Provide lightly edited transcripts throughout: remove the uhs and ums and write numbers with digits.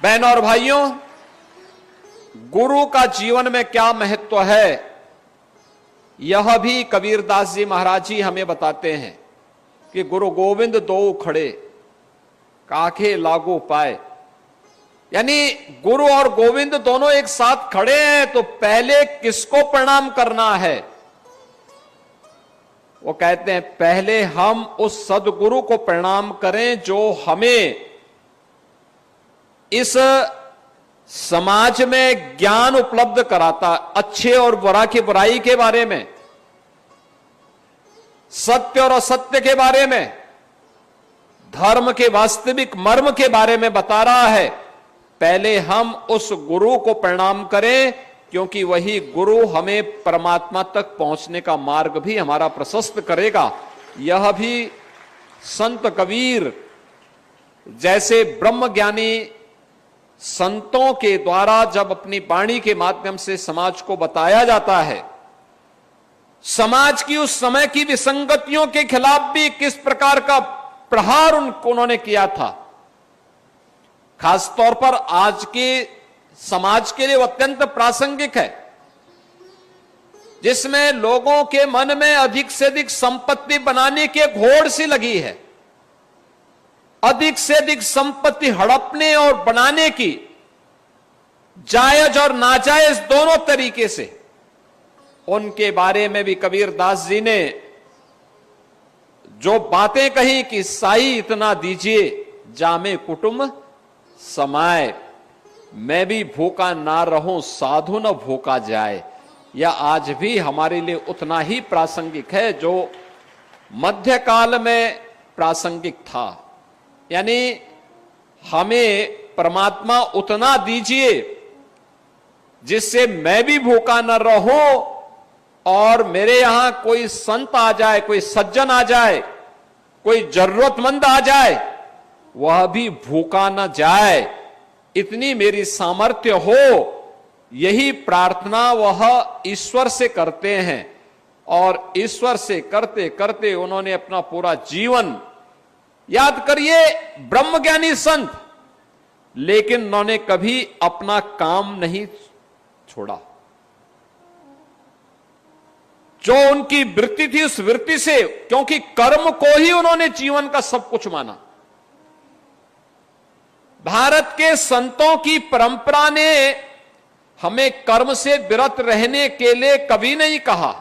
बहनों और भाइयों, गुरु का जीवन में क्या महत्व है, यह भी कबीरदास जी महाराज जी हमें बताते हैं कि गुरु गोविंद दो खड़े काखे लागू पाए। यानी गुरु और गोविंद दोनों एक साथ खड़े हैं तो पहले किसको प्रणाम करना है? वो कहते हैं पहले हम उस सदगुरु को प्रणाम करें जो हमें इस समाज में ज्ञान उपलब्ध कराता, अच्छे और बुरा की बुराई के बारे में, सत्य और असत्य के बारे में, धर्म के वास्तविक मर्म के बारे में बता रहा है। पहले हम उस गुरु को प्रणाम करें, क्योंकि वही गुरु हमें परमात्मा तक पहुंचने का मार्ग भी हमारा प्रशस्त करेगा। यह भी संत कबीर जैसे ब्रह्मज्ञानी संतों के द्वारा जब अपनी वाणी के माध्यम से समाज को बताया जाता है, समाज की उस समय की विसंगतियों के खिलाफ भी किस प्रकार का प्रहार उन्होंने किया था, खासतौर पर आज के समाज के लिए अत्यंत प्रासंगिक है, जिसमें लोगों के मन में अधिक से अधिक संपत्ति बनाने की एक होड़ सी लगी है, अधिक से अधिक संपत्ति हड़पने और बनाने की, जायज और नाजायज दोनों तरीके से। उनके बारे में भी कबीरदास जी ने जो बातें कही कि साई इतना दीजिए जामे कुटुंब समाए, मैं भी भूखा ना रहूं साधु न भूखा जाए, यह आज भी हमारे लिए उतना ही प्रासंगिक है जो मध्यकाल में प्रासंगिक था। यानी हमें परमात्मा उतना दीजिए जिससे मैं भी भूखा न रहूं और मेरे यहां कोई संत आ जाए, कोई सज्जन आ जाए, कोई जरूरतमंद आ जाए, वह भी भूखा न जाए, इतनी मेरी सामर्थ्य हो। यही प्रार्थना वह ईश्वर से करते हैं और ईश्वर से करते करते उन्होंने अपना पूरा जीवन, याद करिए ब्रह्मज्ञानी संत, लेकिन उन्होंने कभी अपना काम नहीं छोड़ा। जो उनकी वृत्ति थी उस वृत्ति से, क्योंकि कर्म को ही उन्होंने जीवन का सब कुछ माना। भारत के संतों की परंपरा ने हमें कर्म से विरत रहने के लिए कभी नहीं कहा।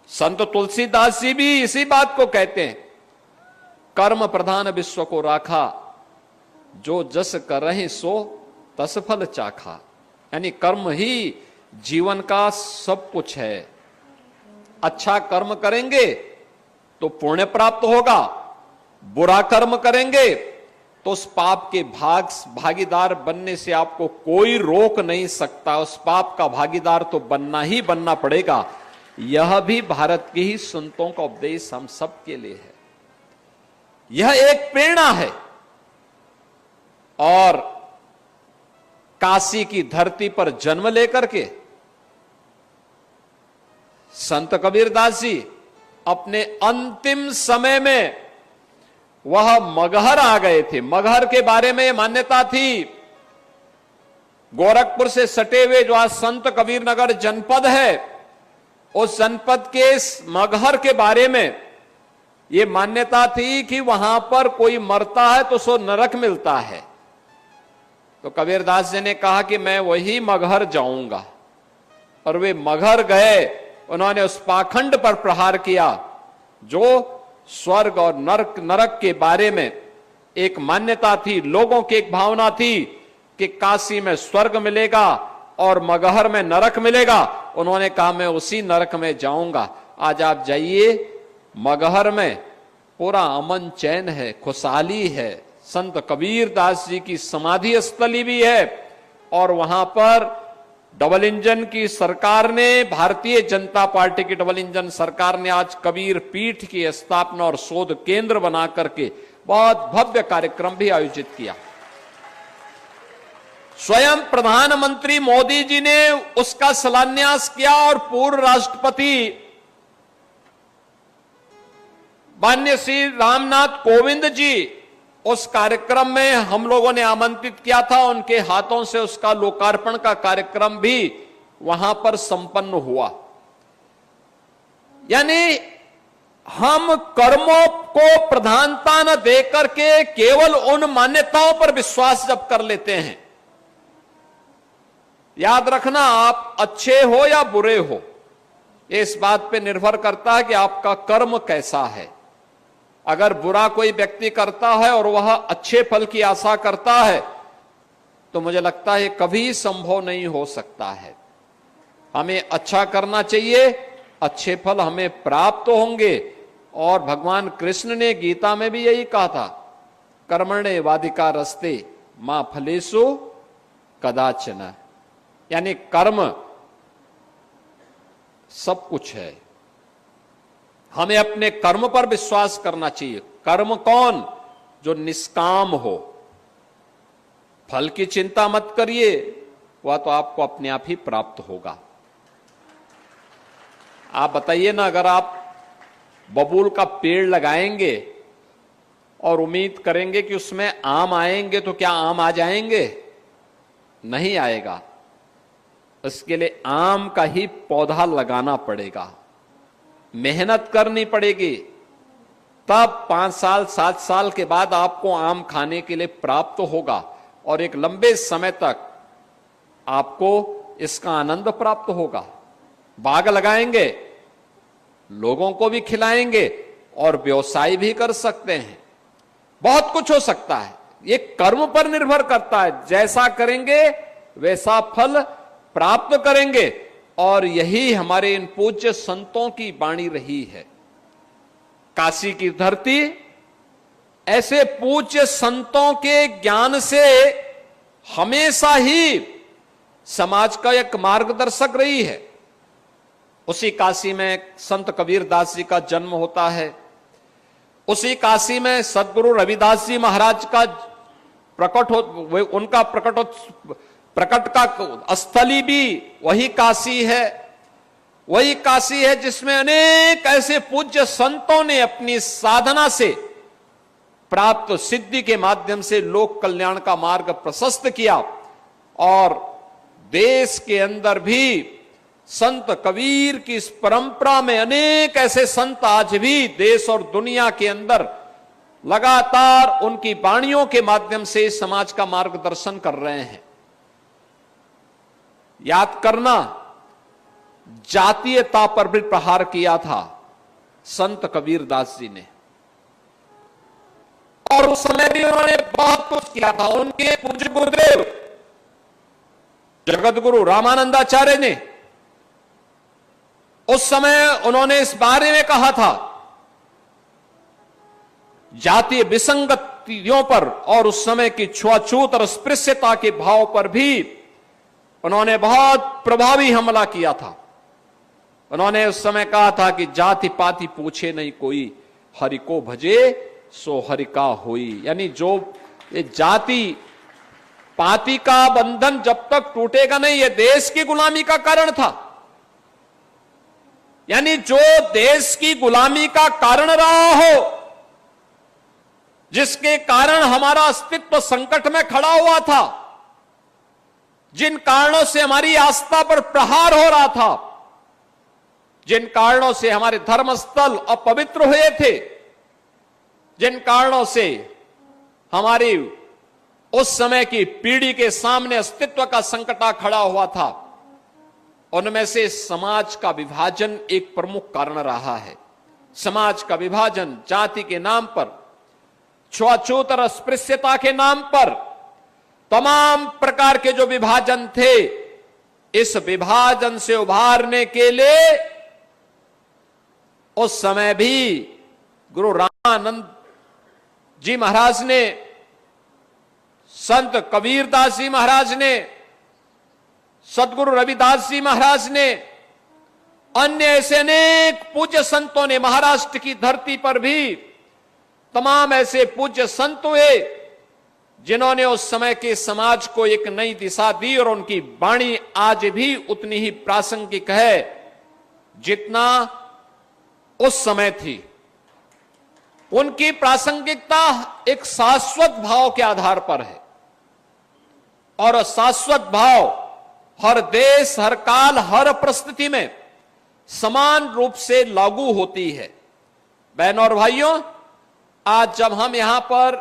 संत तुलसीदास जी भी इसी बात को कहते हैं, कर्म प्रधान विश्व को राखा, जो जस कर रहे सो तस फल चाखा। यानी कर्म ही जीवन का सब कुछ है। अच्छा कर्म करेंगे तो पुण्य प्राप्त होगा, बुरा कर्म करेंगे तो उस पाप के भागीदार बनने से आपको कोई रोक नहीं सकता। उस पाप का भागीदार तो बनना ही बनना पड़ेगा। यह भी भारत के ही संतों का उपदेश हम सब के लिए है। यह एक प्रेरणा है। और काशी की धरती पर जन्म लेकर के संत कबीरदास जी अपने अंतिम समय में वह मगहर आ गए थे। मगहर के बारे में यह मान्यता थी, गोरखपुर से सटे हुए जो आज संत कबीरनगर जनपद है, उस जनपद के मगहर के बारे में यह मान्यता थी कि वहां पर कोई मरता है तो सो नरक मिलता है। तो कबीरदास जी ने कहा कि मैं वही मगहर जाऊंगा, और वे मगहर गए। उन्होंने उस पाखंड पर प्रहार किया जो स्वर्ग और नरक के बारे में एक मान्यता थी, लोगों की एक भावना थी कि काशी में स्वर्ग मिलेगा और मगहर में नरक मिलेगा। उन्होंने कहा मैं उसी नरक में जाऊंगा। आज आप जाइए, मगहर में पूरा अमन चैन है, खुशहाली है। संत कबीरदास जी की समाधि स्थली भी है, और वहां पर डबल इंजन की सरकार ने, भारतीय जनता पार्टी की डबल इंजन सरकार ने आज कबीर पीठ की स्थापना और शोध केंद्र बना करके बहुत भव्य कार्यक्रम भी आयोजित किया। स्वयं प्रधानमंत्री मोदी जी ने उसका शिलान्यास किया और पूर्व राष्ट्रपति माननीय श्री रामनाथ कोविंद जी उस कार्यक्रम में हम लोगों ने आमंत्रित किया था, उनके हाथों से उसका लोकार्पण का कार्यक्रम भी वहां पर संपन्न हुआ। यानी हम कर्मों को प्रधानता न देकर के केवल उन मान्यताओं पर विश्वास जब कर लेते हैं, याद रखना आप अच्छे हो या बुरे हो, इस बात पे निर्भर करता है कि आपका कर्म कैसा है। अगर बुरा कोई व्यक्ति करता है और वह अच्छे फल की आशा करता है तो मुझे लगता है कभी संभव नहीं हो सकता है। हमें अच्छा करना चाहिए, अच्छे फल हमें प्राप्त होंगे। और भगवान कृष्ण ने गीता में भी यही कहा था, कर्मणे वाधिकारस्ते मां फलेषु कदाचन। यानी कर्म सब कुछ है, हमें अपने कर्म पर विश्वास करना चाहिए। कर्म कौन? जो निष्काम हो। फल की चिंता मत करिए, वह तो आपको अपने आप ही प्राप्त होगा। आप बताइए ना, अगर आप बबूल का पेड़ लगाएंगे और उम्मीद करेंगे कि उसमें आम आएंगे, तो क्या आम आ जाएंगे? नहीं आएगा। इसके लिए आम का ही पौधा लगाना पड़ेगा, मेहनत करनी पड़ेगी, तब 5 साल 7 साल के बाद आपको आम खाने के लिए प्राप्त होगा और एक लंबे समय तक आपको इसका आनंद प्राप्त होगा। बाग लगाएंगे, लोगों को भी खिलाएंगे और व्यवसाय भी कर सकते हैं, बहुत कुछ हो सकता है। ये कर्म पर निर्भर करता है, जैसा करेंगे वैसा फल प्राप्त करेंगे। और यही हमारे इन पूज्य संतों की वाणी रही है। काशी की धरती ऐसे पूज्य संतों के ज्ञान से हमेशा ही समाज का एक मार्गदर्शक रही है। उसी काशी में संत कबीरदास जी का जन्म होता है, उसी काशी में सदगुरु रविदास जी महाराज का उनका प्रकट का स्थली भी वही काशी है। वही काशी है जिसमें अनेक ऐसे पूज्य संतों ने अपनी साधना से प्राप्त सिद्धि के माध्यम से लोक कल्याण का मार्ग प्रशस्त किया। और देश के अंदर भी संत कबीर की इस परंपरा में अनेक ऐसे संत आज भी देश और दुनिया के अंदर लगातार उनकी वाणियों के माध्यम से समाज का मार्गदर्शन कर रहे हैं। याद करना, जातीयता पर भी प्रहार किया था संत कबीरदास जी ने, और उस समय भी उन्होंने बहुत कुछ किया था। उनके पूज्य गुरुदेव जगत गुरु रामानंदाचार्य ने उस समय उन्होंने इस बारे में कहा था, जातीय विसंगतियों पर और उस समय की छुआछूत और अस्पृश्यता के भाव पर भी उन्होंने बहुत प्रभावी हमला किया था। उन्होंने उस समय कहा था कि जाति पाति पूछे नहीं कोई, हरि को भजे सो हरि का होई। यानी जो ये जाति पाति का बंधन जब तक टूटेगा नहीं, ये देश की गुलामी का कारण था। यानी जो देश की गुलामी का कारण रहा हो, जिसके कारण हमारा अस्तित्व संकट में खड़ा हुआ था, जिन कारणों से हमारी आस्था पर प्रहार हो रहा था, जिन कारणों से हमारे धर्मस्थल अपवित्र हुए थे, जिन कारणों से हमारी उस समय की पीढ़ी के सामने अस्तित्व का संकट खड़ा हुआ था, उनमें से समाज का विभाजन एक प्रमुख कारण रहा है। समाज का विभाजन जाति के नाम पर, छुआछूत और अस्पृश्यता के नाम पर, तमाम प्रकार के जो विभाजन थे, इस विभाजन से उभारने के लिए उस समय भी गुरु रामानंद जी महाराज ने, संत कबीरदास जी महाराज ने, सदगुरु रविदास जी महाराज ने, अन्य ऐसे अनेक पूज्य संतों ने, महाराष्ट्र की धरती पर भी तमाम ऐसे पूज्य संत हुए जिन्होंने उस समय के समाज को एक नई दिशा दी। और उनकी वाणी आज भी उतनी ही प्रासंगिक है जितना उस समय थी। उनकी प्रासंगिकता एक शाश्वत भाव के आधार पर है और शाश्वत भाव हर देश, हर काल, हर परिस्थिति में समान रूप से लागू होती है। बहनों और भाइयों, आज जब हम यहां पर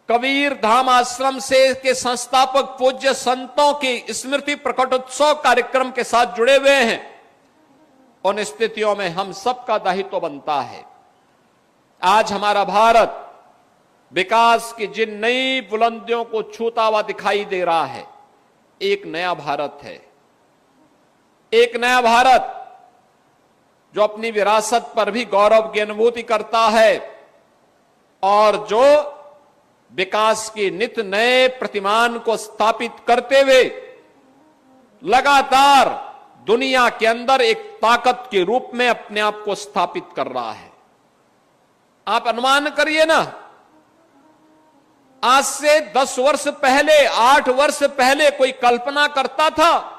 कबीर धाम आश्रम से के संस्थापक पूज्य संतों की स्मृति प्रकटोत्सव कार्यक्रम के साथ जुड़े हुए हैं, उन स्थितियों में हम सबका दायित्व बनता है। आज हमारा भारत विकास की जिन नई बुलंदियों को छूता हुआ दिखाई दे रहा है, एक नया भारत है। एक नया भारत जो अपनी विरासत पर भी गौरव की अनुभूति करता है और जो विकास के नित नए प्रतिमान को स्थापित करते हुए लगातार दुनिया के अंदर एक ताकत के रूप में अपने आप को स्थापित कर रहा है। आप अनुमान करिए ना, आज से 10 वर्ष पहले, 8 वर्ष पहले कोई कल्पना करता था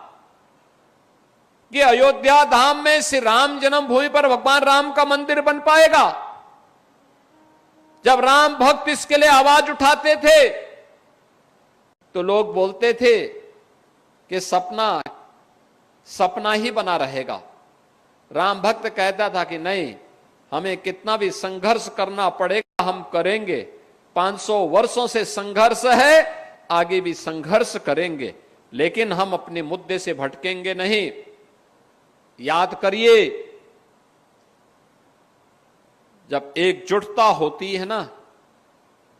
कि अयोध्या धाम में श्री राम जन्मभूमि पर भगवान राम का मंदिर बन पाएगा? जब राम भक्त इसके लिए आवाज उठाते थे तो लोग बोलते थे कि सपना ही बना रहेगा। राम भक्त कहता था कि नहीं, हमें कितना भी संघर्ष करना पड़ेगा, हम करेंगे। 500 वर्षों से संघर्ष है, आगे भी संघर्ष करेंगे, लेकिन हम अपने मुद्दे से भटकेंगे नहीं। याद करिए, जब एकजुटता होती है ना,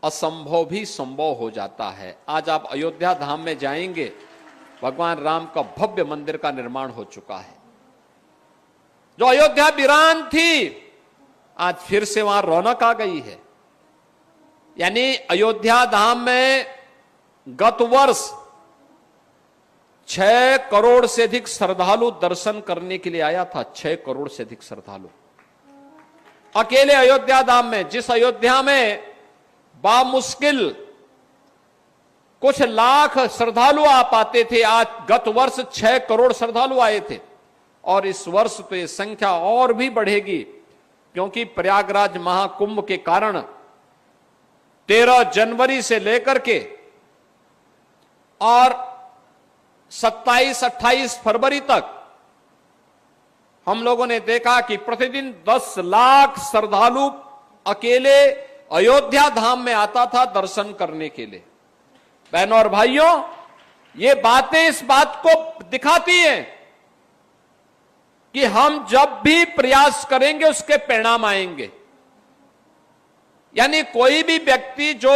असंभव भी संभव हो जाता है। आज आप अयोध्या धाम में जाएंगे, भगवान राम का भव्य मंदिर का निर्माण हो चुका है। जो अयोध्या वीरान थी, आज फिर से वहां रौनक आ गई है। यानी अयोध्या धाम में गत वर्ष 6 करोड़ से अधिक श्रद्धालु दर्शन करने के लिए आया था। 6 करोड़ से अधिक श्रद्धालु अकेले अयोध्या धाम में। जिस अयोध्या में बामुश्किल कुछ लाख श्रद्धालु आ पाते थे, आज गत वर्ष 6 करोड़ श्रद्धालु आए थे। और इस वर्ष तो ये संख्या और भी बढ़ेगी, क्योंकि प्रयागराज महाकुंभ के कारण 13 जनवरी से लेकर के और 27-28 फरवरी तक हम लोगों ने देखा कि प्रतिदिन 10 लाख श्रद्धालु अकेले अयोध्या धाम में आता था दर्शन करने के लिए। बहनों और भाइयों, ये बातें इस बात को दिखाती हैं कि हम जब भी प्रयास करेंगे उसके परिणाम आएंगे। यानी कोई भी व्यक्ति जो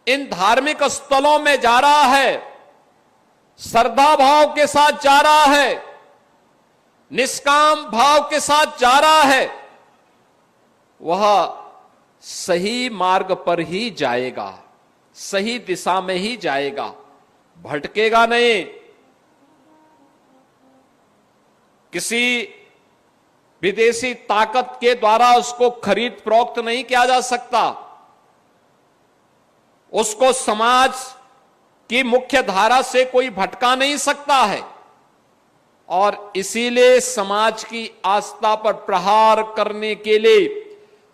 इन धार्मिक स्थलों में जा रहा है, श्रद्धा भाव के साथ जा रहा है, निष्काम भाव के साथ जा रहा है, वह सही मार्ग पर ही जाएगा, सही दिशा में ही जाएगा, भटकेगा नहीं। किसी विदेशी ताकत के द्वारा उसको खरीद फरोख्त नहीं किया जा सकता। उसको समाज की मुख्य धारा से कोई भटका नहीं सकता है। और इसीलिए समाज की आस्था पर प्रहार करने के लिए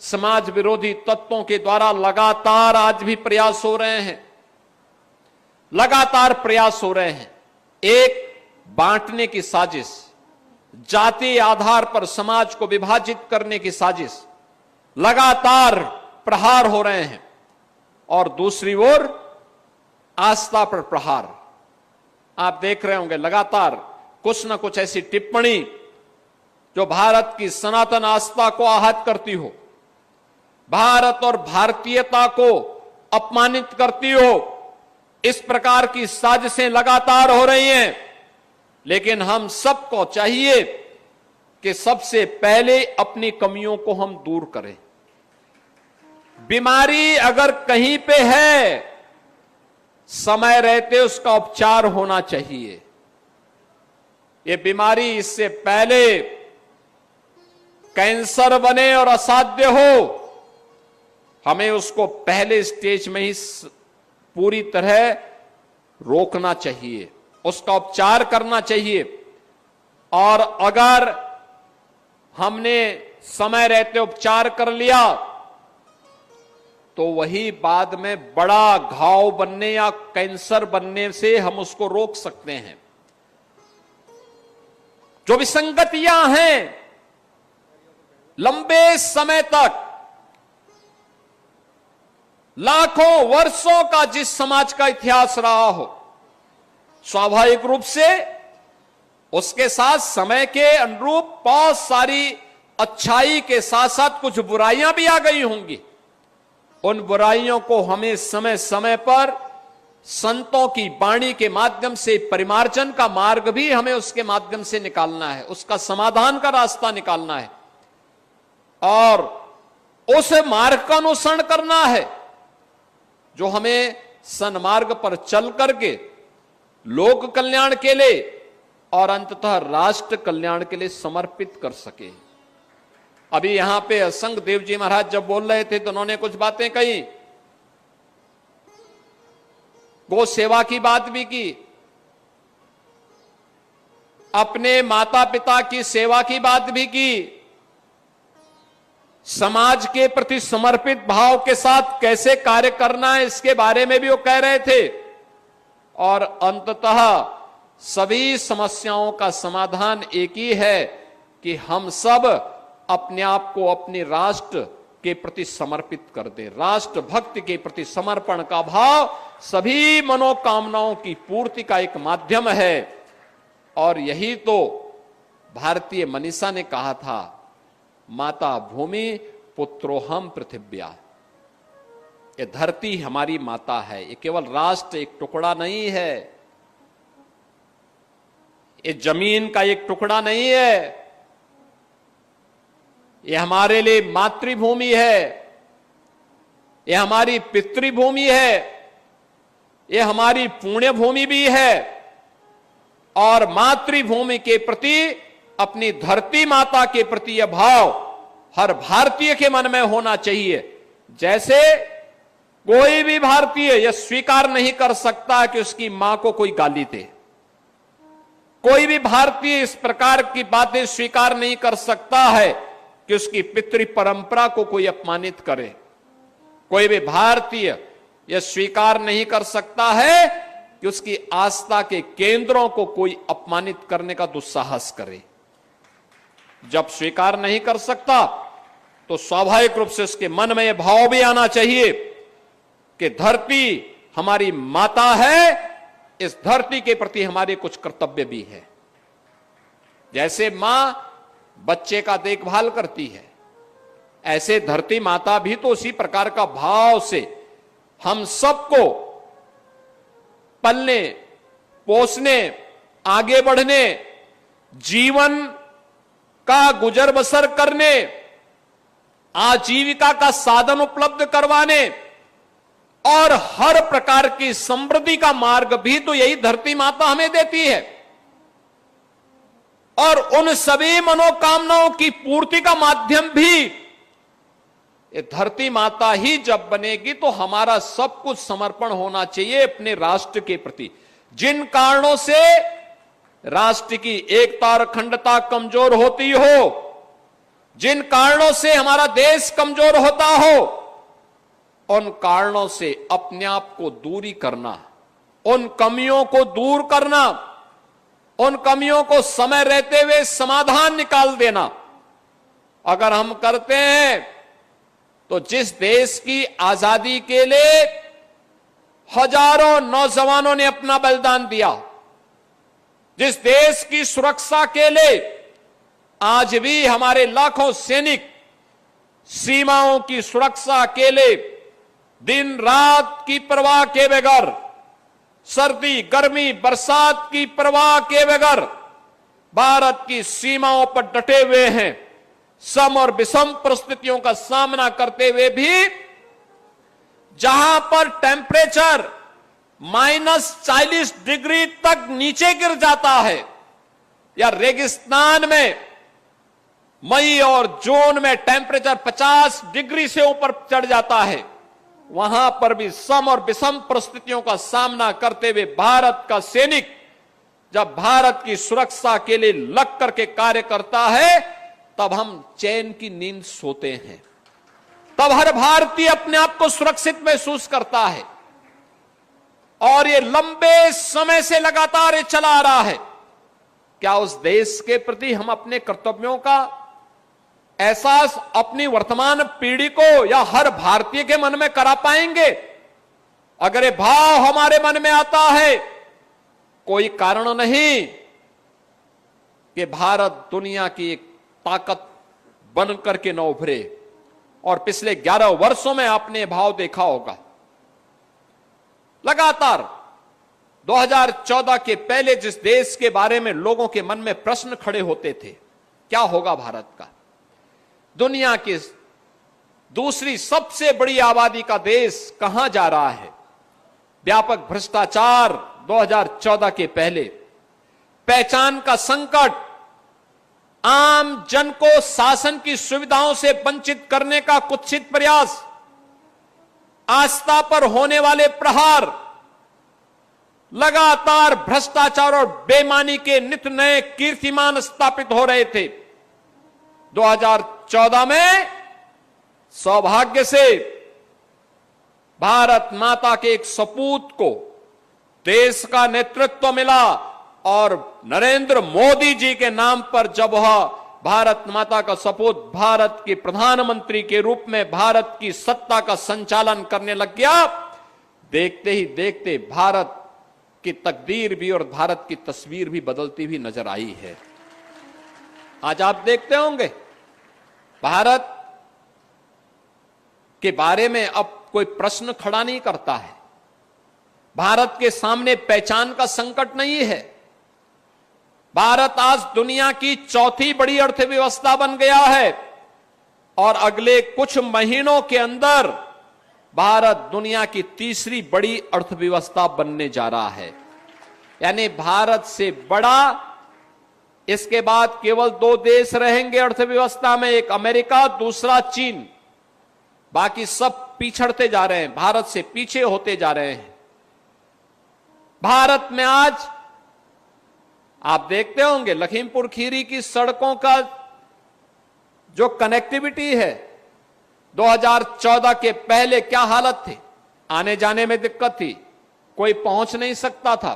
समाज विरोधी तत्वों के द्वारा लगातार आज भी प्रयास हो रहे हैं, लगातार प्रयास हो रहे हैं। एक बांटने की साजिश, जाति आधार पर समाज को विभाजित करने की साजिश, लगातार प्रहार हो रहे हैं। और दूसरी ओर आस्था पर प्रहार। आप देख रहे होंगे लगातार कुछ न कुछ ऐसी टिप्पणी जो भारत की सनातन आस्था को आहत करती हो, भारत और भारतीयता को अपमानित करती हो। इस प्रकार की साजिशें लगातार हो रही हैं। लेकिन हम सबको चाहिए कि सबसे पहले अपनी कमियों को हम दूर करें। बीमारी अगर कहीं पे है, समय रहते उसका उपचार होना चाहिए। ये बीमारी इससे पहले कैंसर बने और असाध्य हो, हमें उसको पहले स्टेज में ही पूरी तरह रोकना चाहिए, उसका उपचार करना चाहिए। और अगर हमने समय रहते उपचार कर लिया तो वही बाद में बड़ा घाव बनने या कैंसर बनने से हम उसको रोक सकते हैं। जो विसंगतियां हैं लंबे समय तक लाखों वर्षों का जिस समाज का इतिहास रहा हो, स्वाभाविक रूप से उसके साथ समय के अनुरूप बहुत सारी अच्छाई के साथ साथ कुछ बुराइयां भी आ गई होंगी। उन बुराइयों को हमें समय समय पर संतों की वाणी के माध्यम से, परिमार्जन का मार्ग भी हमें उसके माध्यम से निकालना है, उसका समाधान का रास्ता निकालना है और उस मार्ग का अनुसरण करना है जो हमें सन्मार्ग पर चल करके लोक कल्याण के लिए और अंततः राष्ट्र कल्याण के लिए समर्पित कर सके। अभी यहां पे असंग देव जी महाराज जब बोल रहे थे तो उन्होंने कुछ बातें कही, गो सेवा की बात भी की, अपने माता पिता की सेवा की बात भी की, समाज के प्रति समर्पित भाव के साथ कैसे कार्य करना है इसके बारे में भी वो कह रहे थे और अंततः सभी समस्याओं का समाधान एक ही है कि हम सब अपने आप को अपने राष्ट्र के प्रति समर्पित कर दें। राष्ट्र भक्ति के प्रति समर्पण का भाव सभी मनोकामनाओं की पूर्ति का एक माध्यम है और यही तो भारतीय मनीषा ने कहा था, माता भूमि पुत्रोहम पृथिव्या। ये धरती हमारी माता है, ये केवल राष्ट्र एक टुकड़ा नहीं है, ये जमीन का एक टुकड़ा नहीं है, ये हमारे लिए मातृभूमि है, ये हमारी पितृभूमि है, ये हमारी पुण्य भूमि भी है और मातृभूमि के प्रति, अपनी धरती माता के प्रति यह भाव हर भारतीय के मन में होना चाहिए। जैसे कोई भी भारतीय यह स्वीकार नहीं कर सकता कि उसकी मां को कोई गाली दे, कोई भी भारतीय इस प्रकार की बातें स्वीकार नहीं कर सकता है कि उसकी पितृ परंपरा को कोई अपमानित करे, कोई भी भारतीय यह स्वीकार नहीं कर सकता है कि उसकी आस्था के केंद्रों को कोई अपमानित करने का दुस्साहस करे। जब स्वीकार नहीं कर सकता तो स्वाभाविक रूप से उसके मन में यह भाव भी आना चाहिए कि धरती हमारी माता है, इस धरती के प्रति हमारे कुछ कर्तव्य भी है। जैसे मां बच्चे का देखभाल करती है, ऐसे धरती माता भी तो उसी प्रकार का भाव से हम सबको पलने, पोसने, आगे बढ़ने, जीवन का गुजर बसर करने, आजीविका का साधन उपलब्ध करवाने और हर प्रकार की समृद्धि का मार्ग भी तो यही धरती माता हमें देती है और उन सभी मनोकामनाओं की पूर्ति का माध्यम भी ये धरती माता ही जब बनेगी तो हमारा सब कुछ समर्पण होना चाहिए अपने राष्ट्र के प्रति। जिन कारणों से राष्ट्र की एकता और अखंडता कमजोर होती हो, जिन कारणों से हमारा देश कमजोर होता हो, उन कारणों से अपने आप को दूरी करना, उन कमियों को दूर करना, उन कमियों को समय रहते हुए समाधान निकाल देना अगर हम करते हैं तो जिस देश की आजादी के लिए हजारों नौजवानों ने अपना बलिदान दिया, जिस देश की सुरक्षा के लिए आज भी हमारे लाखों सैनिक सीमाओं की सुरक्षा के लिए दिन रात की परवाह के बगैर, सर्दी गर्मी बरसात की परवाह के बगैर भारत की सीमाओं पर डटे हुए हैं, सम और विषम परिस्थितियों का सामना करते हुए भी जहां पर टेम्परेचर -40 डिग्री तक नीचे गिर जाता है या रेगिस्तान में मई और जून में टेम्परेचर 50 डिग्री से ऊपर चढ़ जाता है, वहां पर भी सम और विषम परिस्थितियों का सामना करते हुए भारत का सैनिक जब भारत की सुरक्षा के लिए लग करके कार्य करता है तब हम चैन की नींद सोते हैं, तब हर भारतीय अपने आप को सुरक्षित महसूस करता है। और ये लंबे समय से लगातार ये चला आ रहा है। क्या उस देश के प्रति हम अपने कर्तव्यों का एहसास अपनी वर्तमान पीढ़ी को या हर भारतीय के मन में करा पाएंगे? अगर ये भाव हमारे मन में आता है, कोई कारण नहीं कि भारत दुनिया की एक ताकत बन करके न उभरे। और पिछले 11 वर्षों में आपने भाव देखा होगा, लगातार 2014 के पहले जिस देश के बारे में लोगों के मन में प्रश्न खड़े होते थे, क्या होगा भारत का, दुनिया की दूसरी सबसे बड़ी आबादी का देश कहां जा रहा है, व्यापक भ्रष्टाचार 2014 के पहले, पहचान का संकट, आम जन को शासन की सुविधाओं से वंचित करने का कुत्सित प्रयास, आस्था पर होने वाले प्रहार, लगातार भ्रष्टाचार और बेईमानी के नित नए कीर्तिमान स्थापित हो रहे थे। 2014 में सौभाग्य से भारत माता के एक सपूत को देश का नेतृत्व मिला और नरेंद्र मोदी जी के नाम पर जब वह भारत माता का सपूत भारत के प्रधानमंत्री के रूप में भारत की सत्ता का संचालन करने लग गया, देखते ही देखते भारत की तकदीर भी और भारत की तस्वीर भी बदलती हुई नजर आई है। आज आप देखते होंगे भारत के बारे में अब कोई प्रश्न खड़ा नहीं करता है। भारत के सामने पहचान का संकट नहीं है। भारत आज दुनिया की चौथी बड़ी अर्थव्यवस्था बन गया है और अगले कुछ महीनों के अंदर भारत दुनिया की तीसरी बड़ी अर्थव्यवस्था बनने जा रहा है। यानी भारत से बड़ा इसके बाद केवल 2 देश रहेंगे अर्थव्यवस्था में, एक अमेरिका, दूसरा चीन। बाकी सब पिछड़ते जा रहे हैं, भारत से पीछे होते जा रहे हैं। भारत में आज आप देखते होंगे लखीमपुर खीरी की सड़कों का जो कनेक्टिविटी है, 2014 के पहले क्या हालत थी, आने जाने में दिक्कत थी, कोई पहुंच नहीं सकता था,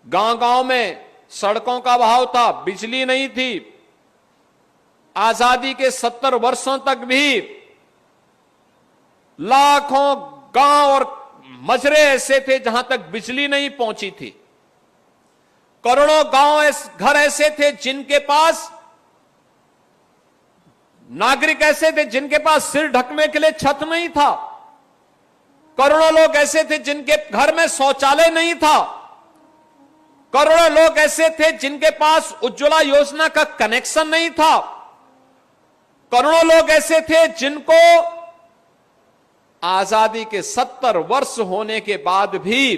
गांव-गांव में सड़कों का अभाव था, बिजली नहीं थी। आजादी के 70 वर्षों तक भी लाखों गांव और मजरे ऐसे थे जहां तक बिजली नहीं पहुंची थी। करोड़ों गांव घर ऐसे थे जिनके पास, नागरिक ऐसे थे जिनके पास सिर ढकने के लिए छत नहीं था। करोड़ों लोग ऐसे थे जिनके घर में शौचालय नहीं था। करोड़ों लोग ऐसे थे जिनके पास उज्ज्वला योजना का कनेक्शन नहीं था। करोड़ों लोग ऐसे थे जिनको आजादी के 70 वर्ष होने के बाद भी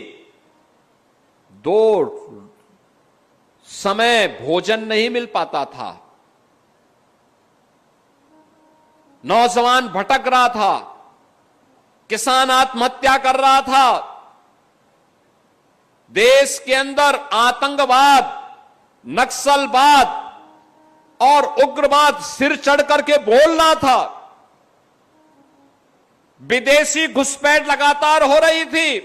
2 समय भोजन नहीं मिल पाता था। नौजवान भटक रहा था, किसान आत्महत्या कर रहा था, देश के अंदर आतंकवाद, नक्सलवाद और उग्रवाद सिर चढ़ करके बोल रहा था। विदेशी घुसपैठ लगातार हो रही थी।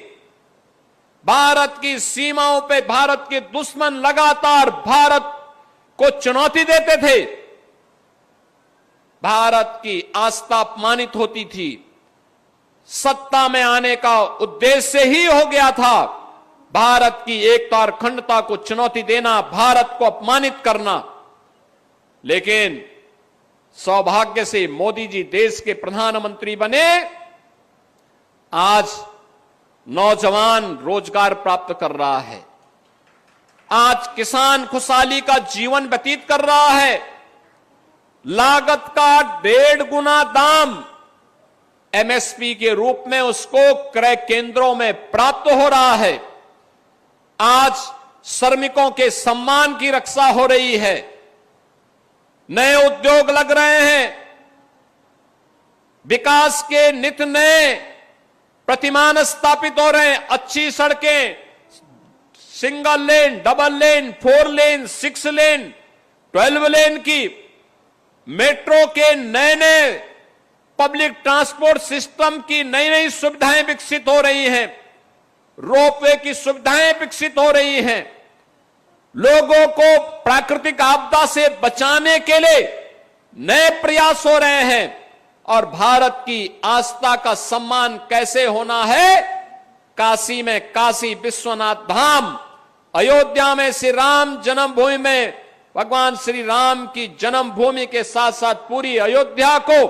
भारत की सीमाओं पे भारत के दुश्मन लगातार भारत को चुनौती देते थे। भारत की आस्था अपमानित होती थी। सत्ता में आने का उद्देश्य ही हो गया था भारत की एकता और अखंडता को चुनौती देना, भारत को अपमानित करना। लेकिन सौभाग्य से मोदी जी देश के प्रधानमंत्री बने। आज नौजवान रोजगार प्राप्त कर रहा है। आज किसान खुशहाली का जीवन व्यतीत कर रहा है। लागत का 1.5 गुना दाम एमएसपी के रूप में उसको क्रय केंद्रों में प्राप्त हो रहा है। आज श्रमिकों के सम्मान की रक्षा हो रही है। नए उद्योग लग रहे हैं। विकास के नित नए प्रतिमान स्थापित हो रहे हैं। अच्छी सड़कें, सिंगल लेन, डबल लेन, 4 लेन, 6 लेन, 12 लेन की मेट्रो के नए नए पब्लिक ट्रांसपोर्ट सिस्टम की नई नई सुविधाएं विकसित हो रही हैं, रोपवे की सुविधाएं विकसित हो रही हैं, लोगों को प्राकृतिक आपदा से बचाने के लिए नए प्रयास हो रहे हैं और भारत की आस्था का सम्मान कैसे होना है। काशी में काशी विश्वनाथ धाम, अयोध्या में श्री राम जन्मभूमि में भगवान श्री राम की जन्मभूमि के साथ साथ पूरी अयोध्या को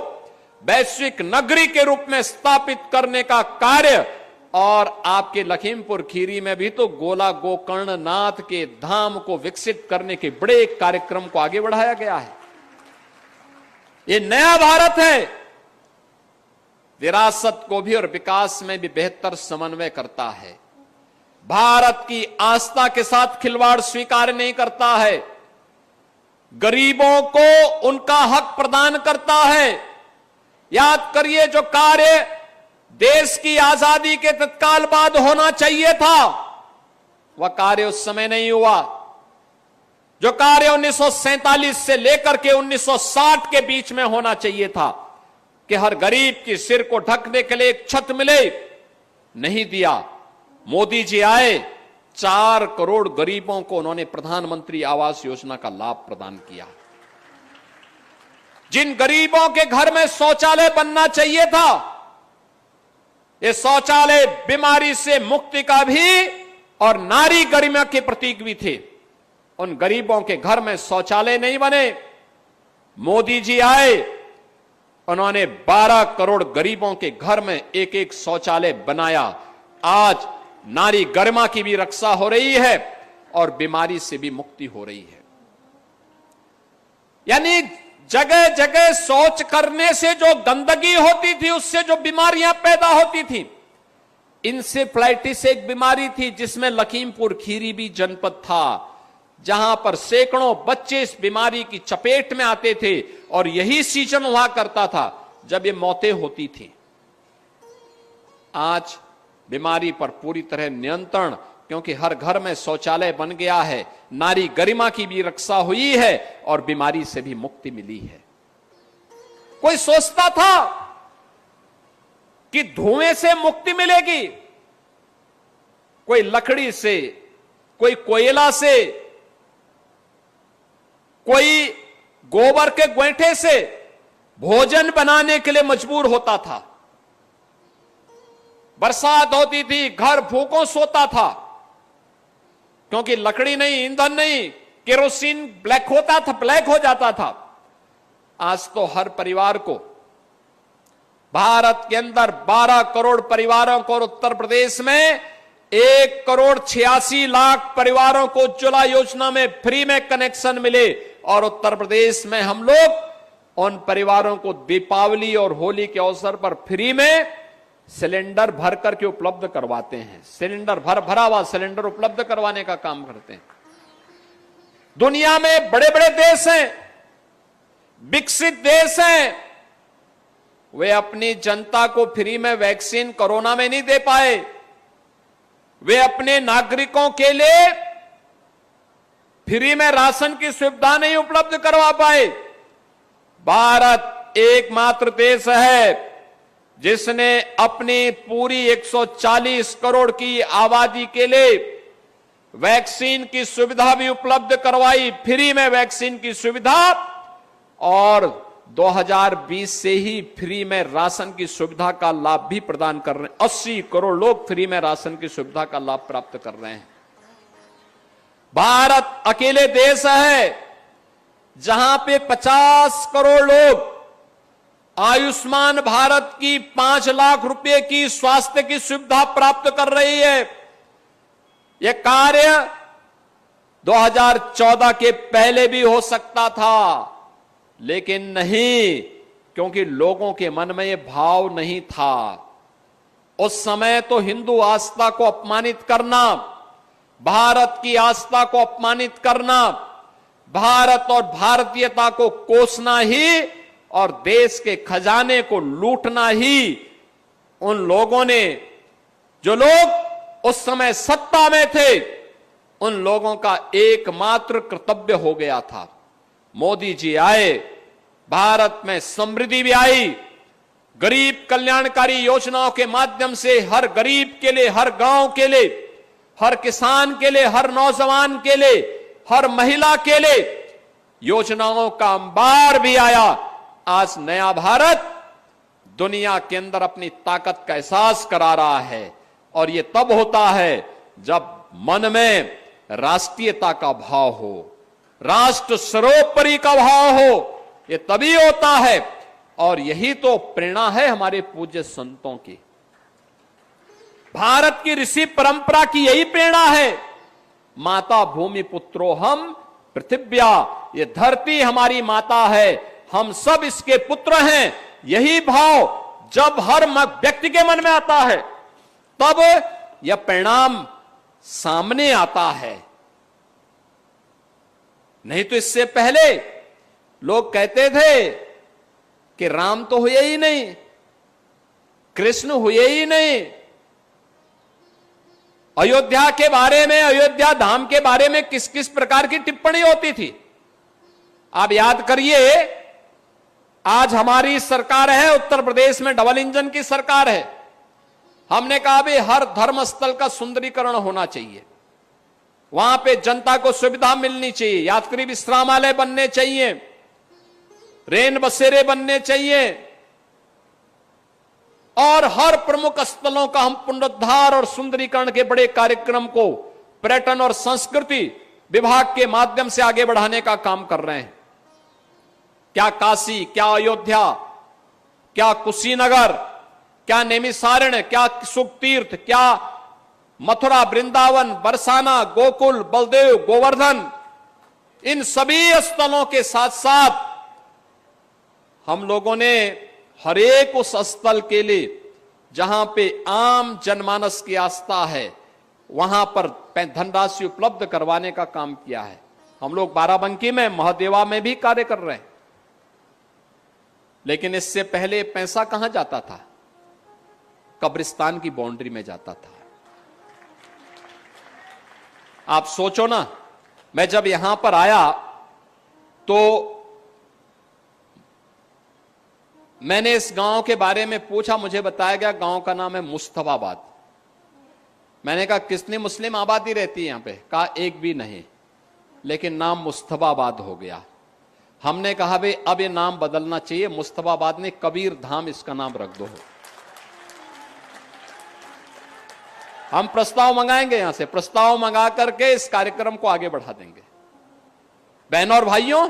वैश्विक नगरी के रूप में स्थापित करने का कार्य, और आपके लखीमपुर खीरी में भी तो गोला गोकर्ण नाथ के धाम को विकसित करने के बड़े कार्यक्रम को आगे बढ़ाया गया है। ये नया भारत है, विरासत को भी और विकास में भी बेहतर समन्वय करता है, भारत की आस्था के साथ खिलवाड़ स्वीकार नहीं करता है, गरीबों को उनका हक प्रदान करता है। याद करिए, जो कार्य देश की आजादी के तत्काल बाद होना चाहिए था वह कार्य उस समय नहीं हुआ। जो कार्य 1947 से लेकर के 1960 के बीच में होना चाहिए था कि हर गरीब की सिर को ढकने के लिए एक छत मिले, नहीं दिया। मोदी जी आए, 4 करोड़ गरीबों को उन्होंने प्रधानमंत्री आवास योजना का लाभ प्रदान किया। जिन गरीबों के घर में शौचालय बनना चाहिए था, ये शौचालय बीमारी से मुक्ति का भी और नारी गरिमा के प्रतीक भी थे, उन गरीबों के घर में शौचालय नहीं बने। मोदी जी आए, उन्होंने 12 करोड़ गरीबों के घर में एक एक शौचालय बनाया। आज नारी गरिमा की भी रक्षा हो रही है और बीमारी से भी मुक्ति हो रही है। यानी जगह जगह शौच करने से जो गंदगी होती थी, उससे जो बीमारियां पैदा होती थी, इंसेफ्लाइटिस एक बीमारी थी जिसमें लखीमपुर खीरी भी जनपद था, जहां पर सैकड़ों बच्चे इस बीमारी की चपेट में आते थे और यही सीजन हुआ करता था जब ये मौतें होती थी। आज बीमारी पर पूरी तरह नियंत्रण, क्योंकि हर घर में शौचालय बन गया है, नारी गरिमा की भी रक्षा हुई है और बीमारी से भी मुक्ति मिली है। कोई सोचता था कि धुएं से मुक्ति मिलेगी, कोई लकड़ी से, कोई कोयला से, कोई गोबर के गोईठे से भोजन बनाने के लिए मजबूर होता था। बरसात होती थी, घर भूखों सोता था, क्योंकि लकड़ी नहीं, ईंधन नहीं, केरोसिन ब्लैक होता था, ब्लैक हो जाता था। आज तो हर परिवार को, भारत के अंदर 12 करोड़ परिवारों को और उत्तर प्रदेश में 1 करोड़ 86 लाख परिवारों को उज्ज्वला योजना में फ्री में कनेक्शन मिले, और उत्तर प्रदेश में हम लोग उन परिवारों को दीपावली और होली के अवसर पर फ्री में सिलेंडर भर करके उपलब्ध करवाते हैं। सिलेंडर भरा हुआ सिलेंडर उपलब्ध करवाने का काम करते हैं। दुनिया में बड़े बड़े देश हैं, विकसित देश हैं, वे अपनी जनता को फ्री में वैक्सीन कोरोना में नहीं दे पाए। वे अपने नागरिकों के लिए फ्री में राशन की सुविधा नहीं उपलब्ध करवा पाए। भारत एकमात्र देश है जिसने अपनी पूरी 140 करोड़ की आबादी के लिए वैक्सीन की सुविधा भी उपलब्ध करवाई, फ्री में वैक्सीन की सुविधा, और 2020 से ही फ्री में राशन की सुविधा का लाभ भी प्रदान कर रहे हैं। 80 करोड़ लोग फ्री में राशन की सुविधा का लाभ प्राप्त कर रहे हैं। भारत अकेले देश है जहां पे 50 करोड़ लोग आयुष्मान भारत की 5 लाख रुपए की स्वास्थ्य की सुविधा प्राप्त कर रही है। यह कार्य 2014 के पहले भी हो सकता था, लेकिन नहीं, क्योंकि लोगों के मन में यह भाव नहीं था। उस समय तो हिंदू आस्था को अपमानित करना, भारत की आस्था को अपमानित करना, भारत और भारतीयता को कोसना ही और देश के खजाने को लूटना ही उन लोगों ने, जो लोग उस समय सत्ता में थे, उन लोगों का एकमात्र कर्तव्य हो गया था। मोदी जी आए, भारत में समृद्धि भी आई। गरीब कल्याणकारी योजनाओं के माध्यम से हर गरीब के लिए, हर गांव के लिए, हर किसान के लिए, हर नौजवान के लिए, हर महिला के लिए योजनाओं का अंबार भी आया। आज नया भारत दुनिया के अंदर अपनी ताकत का एहसास करा रहा है और यह तब होता है जब मन में राष्ट्रीयता का भाव हो, राष्ट्र सर्वोपरि का भाव हो। यह तभी होता है और यही तो प्रेरणा है हमारे पूज्य संतों की। भारत की ऋषि परंपरा की यही प्रेरणा है। माता भूमि पुत्रो हम पृथिव्या, ये धरती हमारी माता है, हम सब इसके पुत्र हैं। यही भाव जब हर व्यक्ति के मन में आता है तब यह परिणाम सामने आता है। नहीं तो इससे पहले लोग कहते थे कि राम तो हुए ही नहीं, कृष्ण हुए ही नहीं। अयोध्या के बारे में, अयोध्या धाम के बारे में किस किस प्रकार की टिप्पणी होती थी आप याद करिए। आज हमारी सरकार है, उत्तर प्रदेश में डबल इंजन की सरकार है। हमने कहा भी हर धर्म स्थल का सुंदरीकरण होना चाहिए, वहां पे जनता को सुविधा मिलनी चाहिए, यात्री विश्रामालय बनने चाहिए, रेन बसेरे बनने चाहिए और हर प्रमुख स्थलों का हम पुनरुद्धार और सुंदरीकरण के बड़े कार्यक्रम को पर्यटन और संस्कृति विभाग के माध्यम से आगे बढ़ाने का काम कर रहे हैं। क्या काशी, क्या अयोध्या, क्या कुशीनगर, क्या नैमिषारण्य, क्या सुखतीर्थ, क्या मथुरा, वृंदावन, बरसाना, गोकुल, बलदेव, गोवर्धन, इन सभी स्थलों के साथ साथ हम लोगों ने हर एक उस स्थल के लिए जहां पे आम जनमानस की आस्था है वहां पर धनराशि उपलब्ध करवाने का काम किया है। हम लोग बाराबंकी में, महादेवा में भी कार्य कर रहे हैं। लेकिन इससे पहले पैसा कहां जाता था? कब्रिस्तान की बाउंड्री में जाता था। आप सोचो ना, मैं जब यहां पर आया तो मैंने इस गांव के बारे में पूछा, मुझे बताया गया गांव का नाम है मुस्तफाबाद। मैंने कहा कितनी मुस्लिम आबादी रहती है यहां पे? कहा एक भी नहीं, लेकिन नाम मुस्तफाबाद हो गया। हमने कहा भाई अब ये नाम बदलना चाहिए, मुस्तफाबाद ने कबीर धाम इसका नाम रख दो। हम प्रस्ताव मंगाएंगे, यहां से प्रस्ताव मंगा करके इस कार्यक्रम को आगे बढ़ा देंगे। बहनों और भाइयों,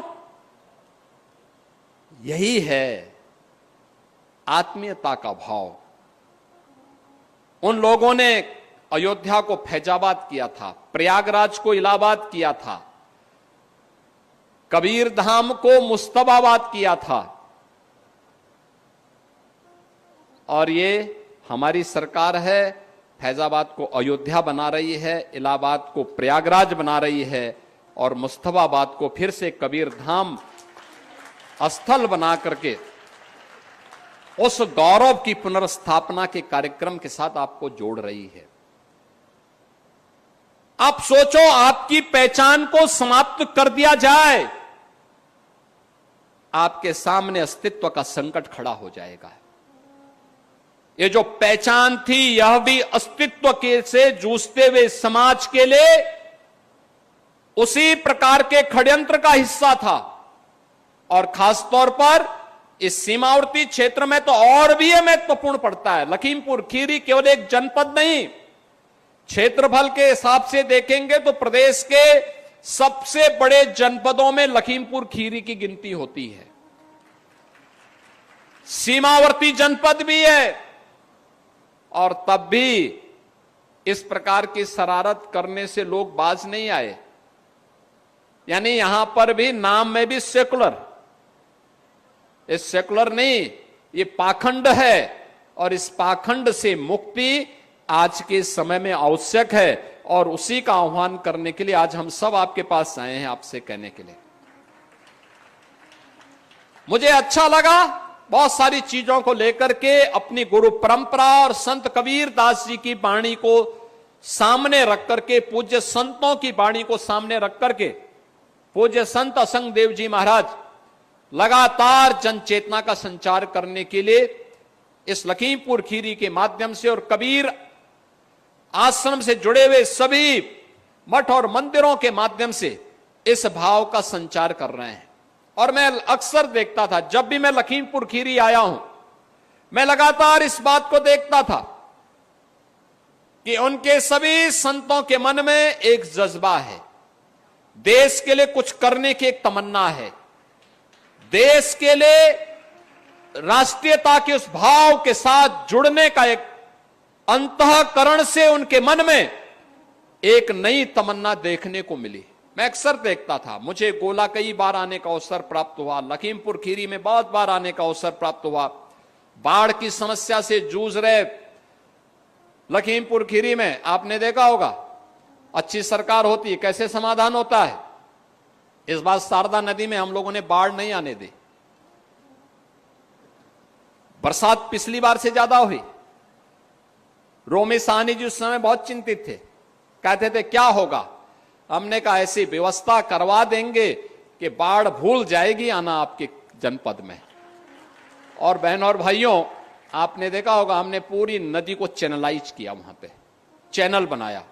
यही है आत्मीयता का भाव। उन लोगों ने अयोध्या को फैजाबाद किया था, प्रयागराज को इलाहाबाद किया था, कबीर धाम को मुस्तफाबाद किया था। और ये हमारी सरकार है, फैजाबाद को अयोध्या बना रही है, इलाहाबाद को प्रयागराज बना रही है और मुस्तफाबाद को फिर से कबीर धाम स्थल बना करके उस गौरव की पुनर्स्थापना के कार्यक्रम के साथ आपको जोड़ रही है। आप सोचो, आपकी पहचान को समाप्त कर दिया जाए, आपके सामने अस्तित्व का संकट खड़ा हो जाएगा। ये जो पहचान थी, यह भी अस्तित्व के से जूझते हुए समाज के लिए उसी प्रकार के षड्यंत्र का हिस्सा था। और खासतौर पर इस सीमावर्ती क्षेत्र में तो और भी यह महत्वपूर्ण पड़ता है। लखीमपुर खीरी केवल एक जनपद नहीं, क्षेत्रफल के हिसाब से देखेंगे तो प्रदेश के सबसे बड़े जनपदों में लखीमपुर खीरी की गिनती होती है। सीमावर्ती जनपद भी है और तब भी इस प्रकार की शरारत करने से लोग बाज नहीं आए। यानी यहां पर भी नाम में भी सेकुलर, ये सेकुलर नहीं, ये पाखंड है और इस पाखंड से मुक्ति आज के समय में आवश्यक है और उसी का आह्वान करने के लिए आज हम सब आपके पास आए हैं, आपसे कहने के लिए। मुझे अच्छा लगा बहुत सारी चीजों को लेकर के अपनी गुरु परंपरा और संत कबीर दास जी की वाणी को सामने रख करके, पूज्य संतों की वाणी को सामने रख करके, पूज्य संत असंग देव जी महाराज लगातार जन चेतना का संचार करने के लिए इस लखीमपुर खीरी के माध्यम से और कबीर आश्रम से जुड़े हुए सभी मठ और मंदिरों के माध्यम से इस भाव का संचार कर रहे हैं। और मैं अक्सर देखता था, जब भी मैं लखीमपुर खीरी आया हूं, मैं लगातार इस बात को देखता था कि उनके सभी संतों के मन में एक जज्बा है, देश के लिए कुछ करने की एक तमन्ना है, देश के लिए राष्ट्रीयता के उस भाव के साथ जुड़ने का एक अंतःकरण से उनके मन में एक नई तमन्ना देखने को मिली। मैं अक्सर देखता था, मुझे गोला कई बार आने का अवसर प्राप्त हुआ, लखीमपुर खीरी में बहुत बार आने का अवसर प्राप्त हुआ। बाढ़ की समस्या से जूझ रहे लखीमपुर खीरी में आपने देखा होगा, अच्छी सरकार होती है कैसे समाधान होता है। इस बार शारदा नदी में हम लोगों ने बाढ़ नहीं आने दी, बरसात पिछली बार से ज्यादा हुई। रोमी साहनी जी उस समय बहुत चिंतित थे, कहते थे क्या होगा। हमने कहा ऐसी व्यवस्था करवा देंगे कि बाढ़ भूल जाएगी आना आपके जनपद में। और बहनों और भाइयों, आपने देखा होगा हमने पूरी नदी को चैनलाइज किया, वहां पे चैनल बनाया।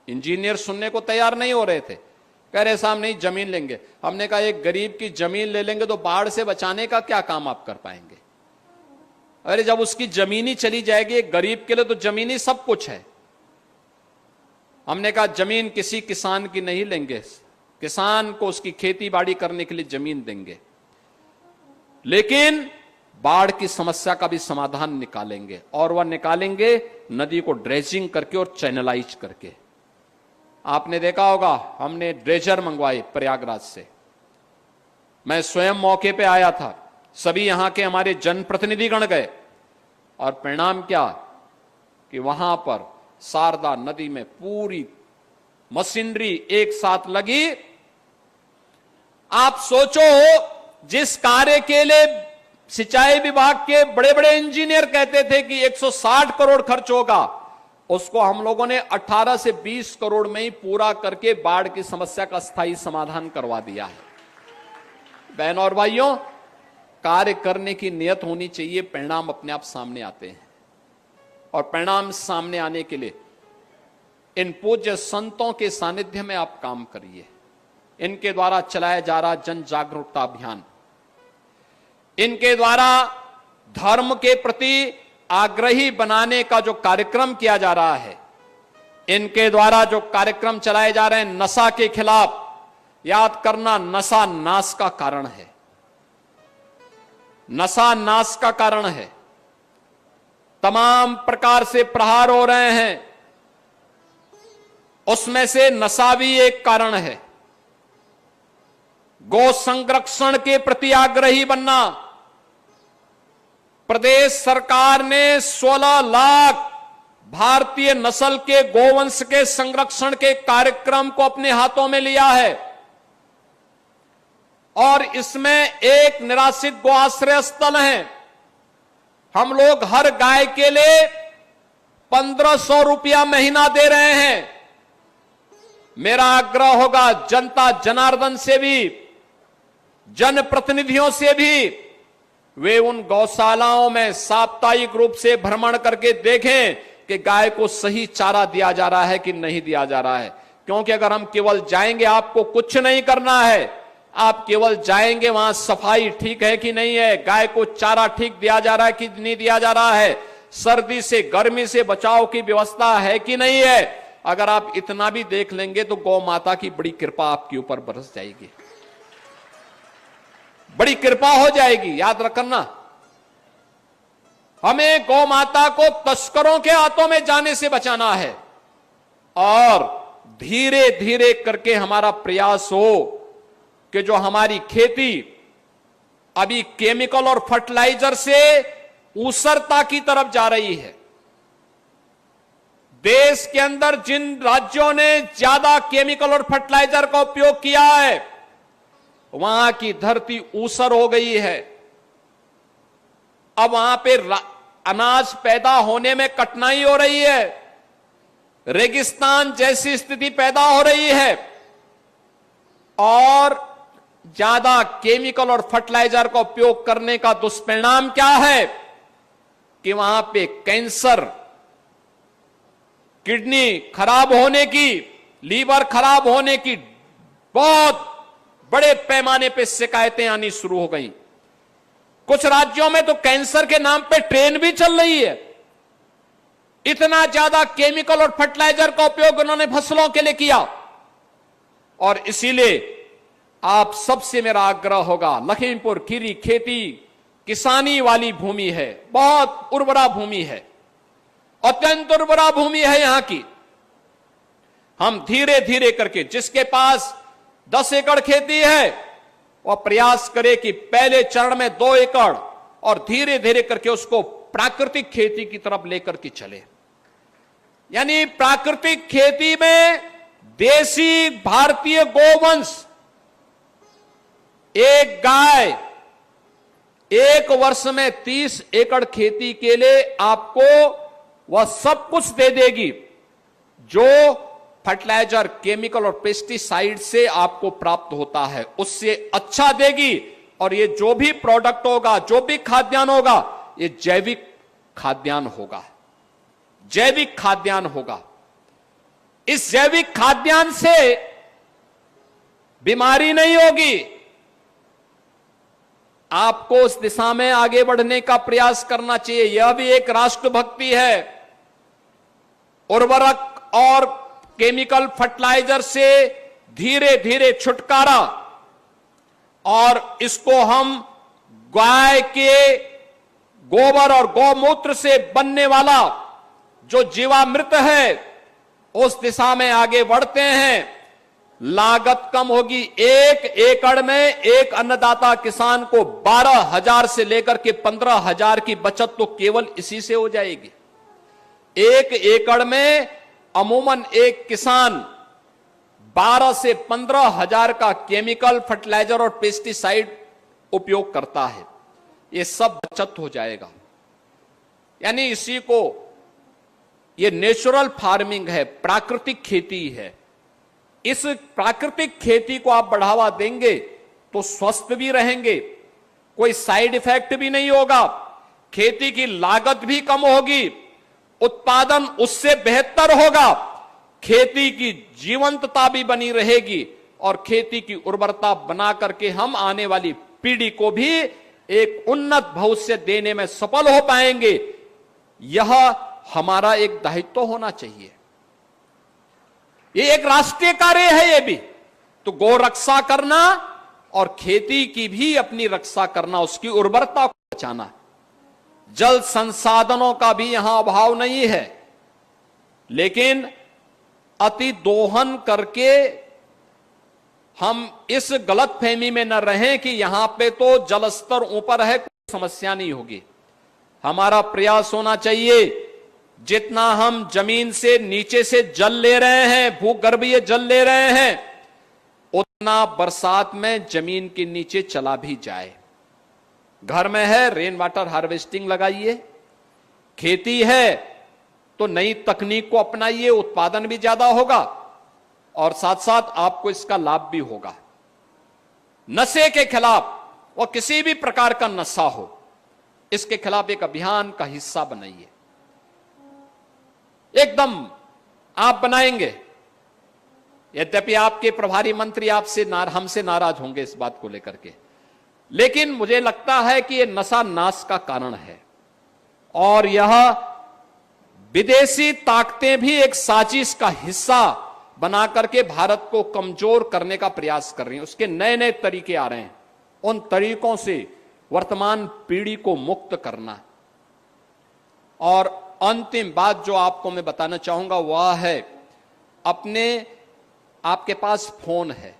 इंजीनियर सुनने को तैयार नहीं हो रहे थे, कह रहे साहब नहीं जमीन लेंगे। हमने कहा एक गरीब की जमीन ले लेंगे तो बाढ़ से बचाने का क्या काम आप कर पाएंगे। अरे जब उसकी जमीन ही चली जाएगी, एक गरीब के लिए तो जमीन ही सब कुछ है। हमने कहा जमीन किसी किसान की नहीं लेंगे, किसान को उसकी खेती बाड़ी करने के लिए जमीन देंगे, लेकिन बाढ़ की समस्या का भी समाधान निकालेंगे। और वह निकालेंगे नदी को ड्रेजिंग करके और चैनलाइज करके। आपने देखा होगा हमने ड्रेजर मंगवाए प्रयागराज से, मैं स्वयं मौके पे आया था, सभी यहां के हमारे जनप्रतिनिधिगण गए, और परिणाम क्या कि वहां पर शारदा नदी में पूरी मशीनरी एक साथ लगी। आप सोचो, जिस कार्य के लिए सिंचाई विभाग के बड़े बड़े इंजीनियर कहते थे कि 160 करोड़ खर्च होगा, उसको हम लोगों ने 18 से 20 करोड़ में ही पूरा करके बाढ़ की समस्या का स्थायी समाधान करवा दिया है। बहनों और भाइयों, कार्य करने की नियत होनी चाहिए, परिणाम अपने आप सामने आते हैं। और परिणाम सामने आने के लिए इन पूज्य संतों के सानिध्य में आप काम करिए। इनके द्वारा चलाया जा रहा जन जागरूकता अभियान, इनके द्वारा धर्म के प्रति आग्रही बनाने का जो कार्यक्रम किया जा रहा है, इनके द्वारा जो कार्यक्रम चलाए जा रहे हैं नशा के खिलाफ, याद करना नशा नाश का कारण है, नशा नाश का कारण है। तमाम प्रकार से प्रहार हो रहे हैं, उसमें से नशा भी एक कारण है। गौ संरक्षण के प्रति आग्रही बनना, प्रदेश सरकार ने 16 लाख भारतीय नस्ल के गोवंश के संरक्षण के कार्यक्रम को अपने हाथों में लिया है, और इसमें एक निराश्रित गो आश्रय स्थल है। हम लोग हर गाय के लिए 1500 रुपया महीना दे रहे हैं। मेरा आग्रह होगा जनता जनार्दन से भी, जनप्रतिनिधियों से भी, वे उन गौशालाओं में साप्ताहिक रूप से भ्रमण करके देखें कि गाय को सही चारा दिया जा रहा है कि नहीं दिया जा रहा है। क्योंकि अगर हम केवल जाएंगे, आपको कुछ नहीं करना है, आप केवल जाएंगे वहां सफाई ठीक है कि नहीं है, गाय को चारा ठीक दिया जा रहा है कि नहीं दिया जा रहा है, सर्दी से गर्मी से बचाव की व्यवस्था है कि नहीं है, अगर आप इतना भी देख लेंगे तो गौ माता की बड़ी कृपा आपके ऊपर बरस जाएगी, बड़ी कृपा हो जाएगी। याद रखना, हमें गौ माता को तस्करों के हाथों में जाने से बचाना है, और धीरे धीरे करके हमारा प्रयास हो कि जो हमारी खेती अभी केमिकल और फर्टिलाइजर से ऊसरता की तरफ जा रही है, देश के अंदर जिन राज्यों ने ज्यादा केमिकल और फर्टिलाइजर का उपयोग किया है, वहां की धरती ऊसर हो गई है। अब वहां पे अनाज पैदा होने में कठिनाई हो रही है, रेगिस्तान जैसी स्थिति पैदा हो रही है, और ज्यादा केमिकल और फर्टिलाइजर का उपयोग करने का दुष्परिणाम क्या है कि वहां पे कैंसर, किडनी खराब होने की, लीवर खराब होने की बहुत बड़े पैमाने पे शिकायतें आनी शुरू हो गई। कुछ राज्यों में तो कैंसर के नाम पे ट्रेन भी चल रही है। इतना ज्यादा केमिकल और फर्टिलाइजर का उपयोग उन्होंने फसलों के लिए किया। और इसीलिए आप सबसे मेरा आग्रह होगा, लखीमपुर खीरी खेती किसानी वाली भूमि है, बहुत उर्वरा भूमि है, अत्यंत उर्वरा भूमि है यहां की। हम धीरे धीरे करके, जिसके पास 10 एकड़ खेती है वह प्रयास करे कि पहले चरण में 2 एकड़ और धीरे धीरे करके उसको प्राकृतिक खेती की तरफ लेकर के चले। यानी प्राकृतिक खेती में देसी भारतीय गोवंश, एक गाय 1 वर्ष में 30 एकड़ खेती के लिए आपको वह सब कुछ दे देगी जो फर्टिलाइजर, केमिकल और पेस्टिसाइड से आपको प्राप्त होता है, उससे अच्छा देगी। और ये जो भी प्रोडक्ट होगा, जो भी खाद्यान्न होगा, ये जैविक खाद्यान्न होगा, जैविक खाद्यान्न होगा। इस जैविक खाद्यान्न से बीमारी नहीं होगी। आपको उस दिशा में आगे बढ़ने का प्रयास करना चाहिए। यह भी एक राष्ट्रभक्ति है। उर्वरक और केमिकल फर्टिलाइजर से धीरे धीरे छुटकारा, और इसको हम गाय के गोबर और गौमूत्र से बनने वाला जो जीवामृत है उस दिशा में आगे बढ़ते हैं। लागत कम होगी। 1 एकड़ में एक अन्नदाता किसान को 12,000 से लेकर के 15,000 की बचत तो केवल इसी से हो जाएगी। 1 एकड़ में अमूमन एक किसान 12 से 15,000 का केमिकल, फर्टिलाइजर और पेस्टिसाइड उपयोग करता है। ये सब बचत हो जाएगा। यानी इसी को, ये नेचुरल फार्मिंग है, प्राकृतिक खेती है। इस प्राकृतिक खेती को आप बढ़ावा देंगे तो स्वस्थ भी रहेंगे, कोई साइड इफेक्ट भी नहीं होगा, खेती की लागत भी कम होगी, उत्पादन उससे बेहतर होगा, खेती की जीवंतता भी बनी रहेगी और खेती की उर्वरता बना करके हम आने वाली पीढ़ी को भी एक उन्नत भविष्य देने में सफल हो पाएंगे। यह हमारा एक दायित्व होना चाहिए। ये एक राष्ट्रीय कार्य है। ये भी तो गौ रक्षा करना और खेती की भी अपनी रक्षा करना, उसकी उर्वरता को बचाना। जल संसाधनों का भी यहां अभाव नहीं है, लेकिन अति दोहन करके हम इस गलतफहमी में न रहें कि यहां पे तो जल स्तर ऊपर है, कोई समस्या नहीं होगी। हमारा प्रयास होना चाहिए, जितना हम जमीन से नीचे से जल ले रहे हैं, भूगर्भीय जल ले रहे हैं, उतना बरसात में जमीन के नीचे चला भी जाए। घर में है, रेन वाटर हार्वेस्टिंग लगाइए। खेती है तो नई तकनीक को अपनाइए, उत्पादन भी ज्यादा होगा और साथ साथ आपको इसका लाभ भी होगा। नशे के खिलाफ, और किसी भी प्रकार का नशा हो, इसके खिलाफ एक अभियान का हिस्सा बनाइए। एकदम आप बनाएंगे। यद्यपि आपके प्रभारी मंत्री हमसे नाराज होंगे इस बात को लेकर के, लेकिन मुझे लगता है कि यह नशा नाश का कारण है और यह विदेशी ताकतें भी एक साजिश का हिस्सा बना करके भारत को कमजोर करने का प्रयास कर रही हैं। उसके नए नए तरीके आ रहे हैं। उन तरीकों से वर्तमान पीढ़ी को मुक्त करना। और अंतिम बात जो आपको मैं बताना चाहूंगा वह है, आपके पास फोन है,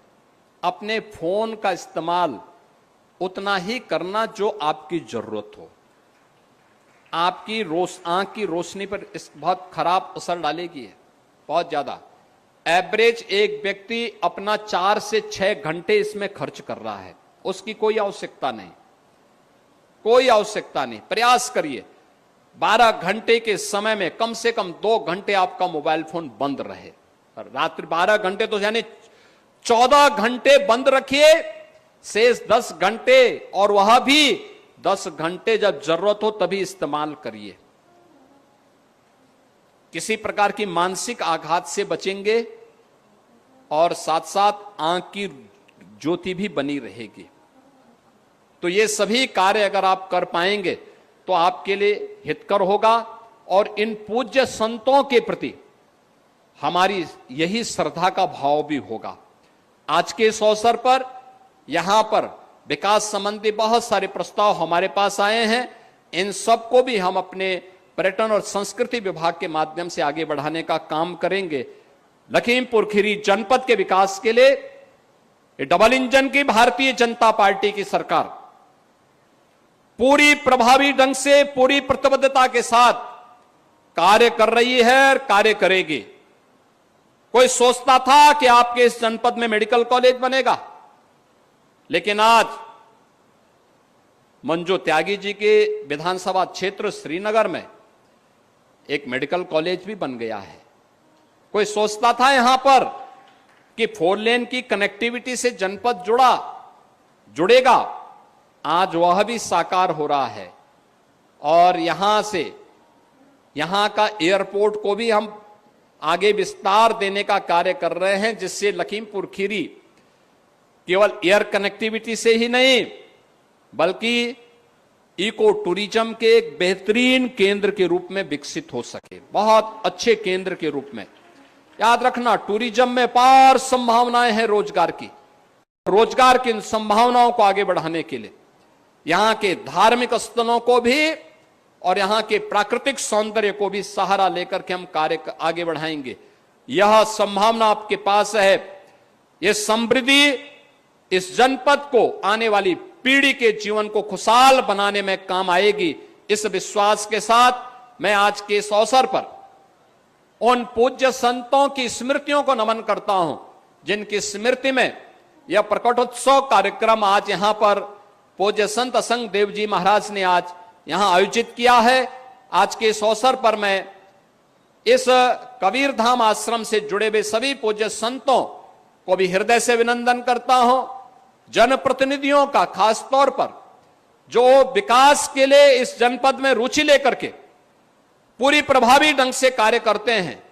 अपने फोन का इस्तेमाल उतना ही करना जो आपकी जरूरत हो। आपकी आंख की रोशनी पर बहुत खराब असर डालेगी, बहुत ज्यादा। एवरेज एक व्यक्ति अपना 4 से 6 घंटे इसमें खर्च कर रहा है, उसकी कोई आवश्यकता नहीं, कोई आवश्यकता नहीं। प्रयास करिए 12 घंटे के समय में कम से कम 2 घंटे आपका मोबाइल फोन बंद रहे। रात्रि 12 घंटे तो यानी 14 घंटे बंद रखिए। शेष 10 घंटे, और वह भी 10 घंटे जब जरूरत हो तभी इस्तेमाल करिए। किसी प्रकार की मानसिक आघात से बचेंगे और साथ साथ आंख की ज्योति भी बनी रहेगी। तो ये सभी कार्य अगर आप कर पाएंगे तो आपके लिए हितकर होगा, और इन पूज्य संतों के प्रति हमारी यही श्रद्धा का भाव भी होगा। आज के इस अवसर पर यहां पर विकास संबंधी बहुत सारे प्रस्ताव हमारे पास आए हैं। इन सबको भी हम अपने पर्यटन और संस्कृति विभाग के माध्यम से आगे बढ़ाने का काम करेंगे। लखीमपुर खीरी जनपद के विकास के लिए डबल इंजन की भारतीय जनता पार्टी की सरकार पूरी प्रभावी ढंग से, पूरी प्रतिबद्धता के साथ कार्य कर रही है और कार्य करेगी। कोई सोचता था कि आपके इस जनपद में मेडिकल कॉलेज बनेगा, लेकिन आज मंजू त्यागी जी के विधानसभा क्षेत्र श्रीनगर में एक मेडिकल कॉलेज भी बन गया है। कोई सोचता था यहां पर कि 4 लेन की कनेक्टिविटी से जनपद जुड़ेगा, आज वह भी साकार हो रहा है। और यहां से यहां का एयरपोर्ट को भी हम आगे विस्तार देने का कार्य कर रहे हैं, जिससे लखीमपुर खीरी केवल एयर कनेक्टिविटी से ही नहीं बल्कि इको टूरिज्म के एक बेहतरीन केंद्र के रूप में विकसित हो सके, बहुत अच्छे केंद्र के रूप में। याद रखना, टूरिज्म में अपार संभावनाएं हैं रोजगार की। रोजगार की इन संभावनाओं को आगे बढ़ाने के लिए यहां के धार्मिक स्थलों को भी और यहां के प्राकृतिक सौंदर्य को भी सहारा लेकर के हम कार्य आगे बढ़ाएंगे। यह संभावना आपके पास है। यह समृद्धि इस जनपद को आने वाली पीढ़ी के जीवन को खुशहाल बनाने में काम आएगी। इस विश्वास के साथ मैं आज के इस अवसर पर उन पूज्य संतों की स्मृतियों को नमन करता हूं, जिनकी स्मृति में यह प्रकटोत्सव कार्यक्रम आज यहां पर पूज्य संत असंग देव जी महाराज ने आज यहां आयोजित किया है। आज के इस अवसर पर मैं इस कबीरधाम आश्रम से जुड़े हुए सभी पूज्य संतों को भी हृदय से अभिनंदन करता हूं। जनप्रतिनिधियों का खास तौर पर जो विकास के लिए इस जनपद में रुचि लेकर के पूरी प्रभावी ढंग से कार्य करते हैं,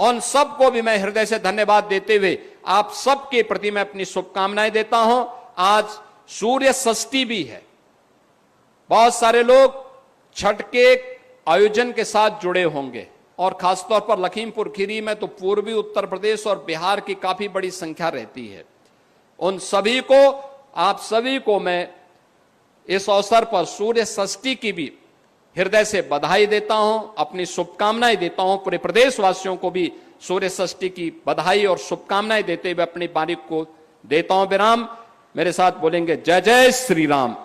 उन सबको भी मैं हृदय से धन्यवाद देते हुए आप सबके प्रति मैं अपनी शुभकामनाएं देता हूं। आज सूर्य षष्ठी भी है। बहुत सारे लोग छठ के आयोजन के साथ जुड़े होंगे, और खासतौर पर लखीमपुर खीरी में तो पूर्वी उत्तर प्रदेश और बिहार की काफी बड़ी संख्या रहती है। उन सभी को, आप सभी को मैं इस अवसर पर सूर्य षष्ठी की भी हृदय से बधाई देता हूं, अपनी शुभकामनाएं देता हूं। पूरे प्रदेशवासियों को भी सूर्य षष्ठी की बधाई और शुभकामनाएं देते हुए अपनी बारी को देता हूं विराम। मेरे साथ बोलेंगे जय जय श्री राम।